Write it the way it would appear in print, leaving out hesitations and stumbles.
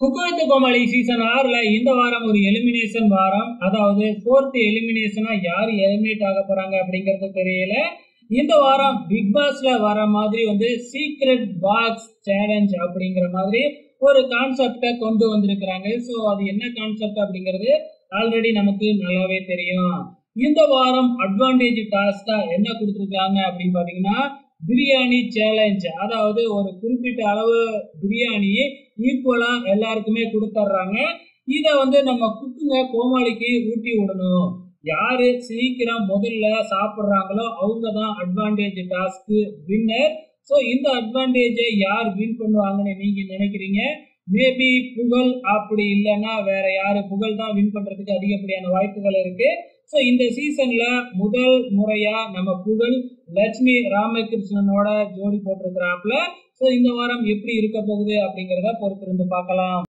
Cook with Comali season 6ல இந்த வாரம் ஒரு எலிமினேஷன் வாரம். அதாவது 4th எலிமினேஷனா யார் எலிமினேட் ஆக போறாங்க அப்படிங்கிறது தெரியல. இந்த வாரம் பிக் பாஸ்ல வர மாதிரி சீக்ரெட் பாக்ஸ் சேலஞ்ச் அப்படிங்கிற மாதிரி ஒரு கான்செப்டை கொண்டு வந்திருக்கிறாங்க. ஸோ அது என்ன கான்செப்ட் அப்படிங்கிறது ஆல்ரெடி நமக்கு நல்லாவே தெரியும். இந்த வாரம் அட்வான்டேஜ் டாஸ்கா என்ன கொடுத்துருக்காங்க அப்படின்னு பாத்தீங்கன்னா பிரியாணி சேலஞ்ச். அதாவது ஒரு குறிப்பிட்ட அளவு பிரியாணி ஈக்குவலா எல்லாருக்குமே கொடுத்துட்றாங்க. இதை நம்ம குக்குங்க கோமாளிக்கு ஊட்டி விடணும். யாரு சீக்கிரம் முதல்ல சாப்பிட்றாங்களோ அவங்க தான் அட்வான்டேஜ் டாஸ்க் வின்னர். ஸோ இந்த அட்வான்டேஜை யார் வின் பண்ணுவாங்கன்னு நீங்க நினைக்கிறீங்க? மேபி புகழ், அப்படி இல்லைன்னா வேற யாரு? புகழ் தான் வின் பண்றதுக்கு அதிகப்படியான வாய்ப்புகள் இருக்கு. ஸோ இந்த சீசன்ல முதல் முறையா நம்ம புகழ் லட்சுமி ராமகிருஷ்ணனோட ஜோடி போட்டிருக்கிறாப்ல. ஸோ இந்த வாரம் எப்படி இருக்க போகுது அப்படிங்கிறத பொறுத்திருந்து பார்க்கலாம்.